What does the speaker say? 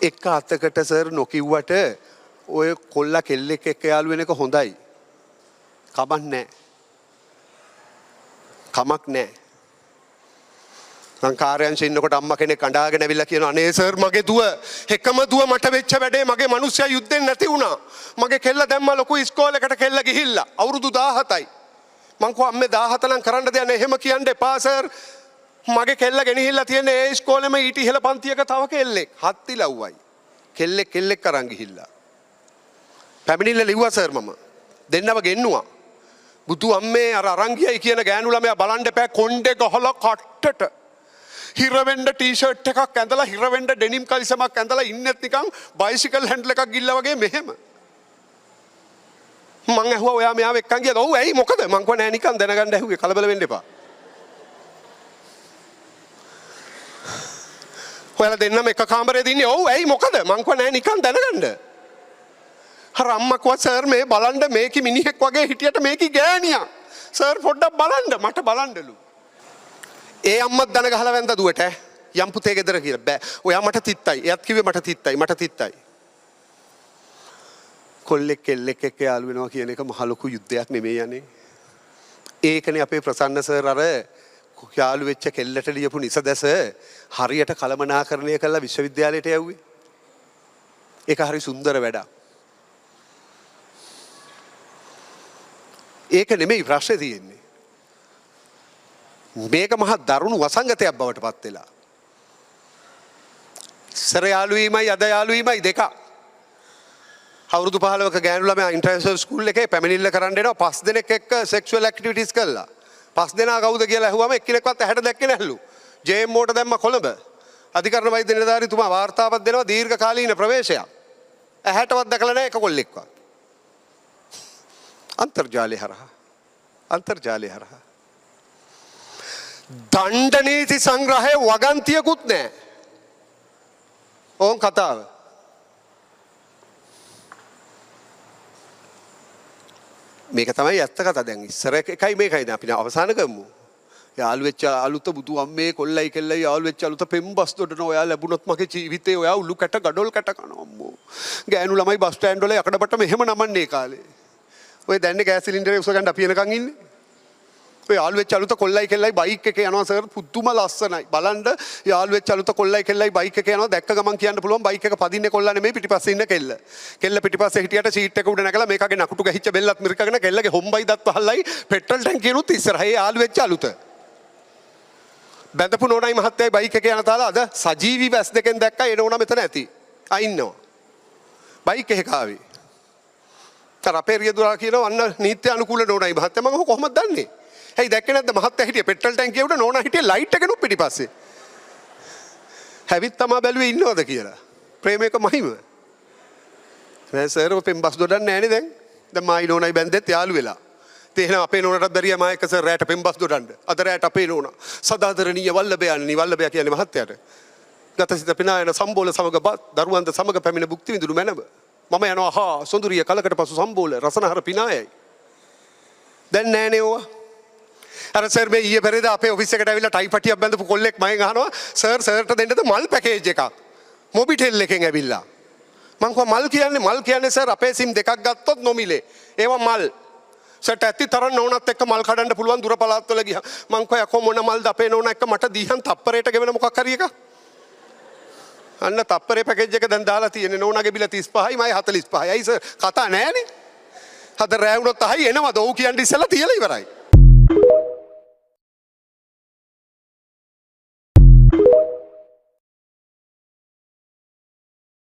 එක අතකට සර් නොකිව්වට ඔය කොල්ලා කෙල්ලෙක් එක්ක යාළු වෙන එක හොඳයි. කමක් නැහැ. කමක් නැහැ. සංකාරයන්සේ ඉන්නකොට අම්මා කෙනෙක් අඬාගෙන ඇවිල්ලා කියනවා අනේ සර් මගේ දුව එකම දුව මට වෙච්ච වැඩේ මගේ මිනිස්සයා යුද්ධෙන් නැති වුණා. මගේ කෙල්ල දැම්මා ලොකු ඉස්කෝලේකට කෙල්ල ගිහිල්ලා අවුරුදු 17යි. මං කෝ අම්මේ 17 නම් කරන්න දෙයක් නැහැ. එහෙම කියන්න එපා සර්. මගේ කෙල්ල ගෙනහිල්ලා තියෙන ඒ ඉස්කෝලේම ඊට ඉහළ පන්තියක තව කෙල්ලෙක් හත් ඉලව්වයි. කෙල්ලෙක් අරන් ගිහිල්ලා. පැමිණිල්ල ලිව්වා සර් මම. දෙන්නව ගෙන්නුවා. බුදු අම්මේ අර අරන් ගියයි කියන ගෑනු ළමයා බලන්න එපා කොණ්ඩේ ගහලා කට්ටට. හිරවෙන්ඩ ටීෂර්ට් එකක් ඇඳලා හිරවෙන්ඩ ඩෙනිම් කලිසමක් ඇඳලා ඉන්නෙත් නිකන් බයිසිකල් හැන්ඩල් එකක් ගිල්ලා වගේ මෙහෙම. මං ඇහුවා ඔයා මෙයාව එක්කන් ගියද? ඔව් ඇයි මොකද? මං කිව්වා නෑ නිකන් දැනගන්න ඇහුවේ කලබල වෙන්න එපා. ඔයාලා දෙන්නම එක කාමරේද ඉන්නේ? ඔව් ඇයි මොකද? මං කිව්වා නෑ නිකන් දැනගන්න. අර අම්මා කිව්වා සර් මේ බලන්න මේකි මිනිහෙක් වගේ හිටියට මේකි ගෑණියක්. සර් පොඩ්ඩක් බලන්න මට බලන්නලු. ඒ අම්මත් දන ගහලා වැන්ද දුවට යම් පුතේ ගෙදර කියලා බෑ. ඔයා මට තිත්තයි. එයාත් කිව්වේ මට තිත්තයි. කොල්ලෙක් කෙල්ලෙක් එක්ක යාළු වෙනවා කියන එක මහ ලොකු යුද්ධයක් නෙමෙයි යන්නේ. ඒකනේ අපේ ප්‍රසන්න සර් අර යාළු වෙච්ච කෙල්ලට ලියපු නිසදැස හරියට කළමනාකරණය කළා විශ්වවිද්‍යාලයට යව්වේ. ඒක හරි සුන්දර වැඩක්. ඒක නෙමෙයි ප්‍රශ්නේ තියෙන්නේ. මේක මහා දරුණු වසංගතයක් බවට පත් වෙලා. ඉස්සර යාළු වීමයි අද යාළු වීමයි දෙකක්. අවුරුදු 15ක ගෑනු ළමයා ඉන්ටර්නැෂනල් ස්කූල් එකේ පැමිණිල්ල කරන්න එනවා 5 දෙනෙක් එක්ක සෙක්ෂුවල් ඇක්ටිවිටීස් කළා. 5 දෙනා කවුද කියලා අහුවම එක්කෙනෙක්වත් ඇහැට දැක්කේ නැහැලු. ජේඑම්ఓට දැම්ම කොළඹ. අධිකරණ වෛද්‍ය නිලධාරීතුමා වාර්තාවක් දෙනවා දීර්ඝකාලීන ප්‍රවේශයක්. ඇහැටවත් දැකලා නැහැ එක කොල්ලෙක්වත්. අන්තර්ජාලය හරහා දණ්ඩ නීති සංග්‍රහයේ වගන්තියකුත් නැහැ. ඕන් කතාව. මේක තමයි ඇත්ත කතාව. දැන් ඉස්සර එකයි මේකයි අපි අවසාන කරමු. යාළු වෙච්ච අලුත බුදු අම්මේ කොල්ලයි කෙල්ලයි යාළු වෙච්ච අලුත පෙම්බස් දොඩන ඔයා ලැබුණොත් මගේ ජීවිතේ ඔයා උළු කැට ගඩොල් කැට කනවා අම්මෝ. ගෑනු ළමයි බස් ස්ටෑන්ඩ් වල යකඩබට මෙහෙම නමන්නේ කාලේ. ඔය දැන්නේ ගෑස් සිලින්ඩරේ උස ගන්න අපි එනකන් ඉන්නේ. ඔය යාළු වෙච්ච අලුත කොල්ලයි කෙල්ලයි බයික් එකේ යනවා සර් පුදුම ලස්සනයි. බලන්න යාළු වෙච්ච අලුත කොල්ලයි කෙල්ලයි බයික් එකේ යනවා දැක්ක ගමන් කියන්න පුළුවන් බයික් එක පදින්නේ කොල්ලා නෙමෙයි පිටිපස්සේ ඉන්න කෙල්ල. කෙල්ල පිටිපස්සේ හිටියට සීට් එක උඩ නැගලා මේකගේ නකුටු ගහිච්ච බෙල්ලත් මිරිකගෙන කෙල්ලගේ හොම්බයි දත් වහල්ලයි පෙට්‍රල් ටැංකියනුත් ඉස්සරහේ යාළු වෙච්ච අලුත. බැඳපු නෝනයි මහත්තයයි බයික් එකේ යන තාලා අද සජීවී වැස් දෙකෙන් දැක්කා ඒ නෝනා මෙතන ඇති. ඉන්නවා. බයික් එකේ කාවේ. තර අපේ රියදුරා කියනවා අන්න නීත්‍ය අනුකූල නෝනයි මහත්තයා මම කොහොමද දන්නේ? ඇයි දැක්කේ නැද්ද මහත්තයා හිටියේ පෙට්‍රල් ටැංකිය උඩ නෝනා හිටියේ ලයිට් එකනුත් පිටිපස්සේ. හැවිත් තමා බැලුවේ ඉන්නවද කියලා. ප්‍රේමයක මහිම. නෑ සර් ඔය පෙම්බස් දොඩන්නේ නෑනේ දැන්. දැන් මායි නෝනයි බැන්දෙත් යාළු වෙලා. තේහෙන අපේ නෝනටත් බැරිය මා එක්ක සර් රැට පෙම්බස් දොඩන්න. අද රැට අපේ නෝනා. සදාදරණීය වල්ලබයන්නේ වල්ලබය කියන්නේ මහත්තයාට. ගතසිත පිනායන සම්බෝල සමග දරුවන්ද සමග පැමිණ භුක්ති විඳුණු මැනව. මම යනවා හා සොඳුරිය කලකට පසු සම්බෝල රසනහර පිනායයි. දැන් නෑනේ ඕවා. අර සර් මේ ඊයේ පෙරේද අපේ ඔෆිස් එකට ඇවිල්ලා ටයි පටියක් බැඳපු කොල්ලෙක් මගෙන් අහනවා සර්ට දෙන්නද මල් පැකේජ් එකක් මොබිටෙල් එකෙන් ඇවිල්ලා. මං කිව්වා මල් කියන්නේ සර් අපේ සිම් දෙකක් ගත්තොත් නොමිලේ. ඒවා මල්. සර්ට ඇත්ති තරම් නෝනත් එක්ක මල් කඩන්න පුළුවන් දුර පළාත් වල ගියා. මං කිව්වා යකෝ මොන මල්ද අපේ නෝනා එක්ක මට දීහන් තප්පරයට ගෙවෙන මොකක් හරි එකක්. අන්න තප්පරේ පැකේජ් එක දැන් දාලා තියෙන්නේ නෝනාගේ බිල 35යි මයි 45යි. අයි සර් කතා නෑනේ. අද රෑ වුණොත් අහයි එනවද ඔව් කියන්නේ ඉස්සෙල්ලා තියලා ඉවරයි.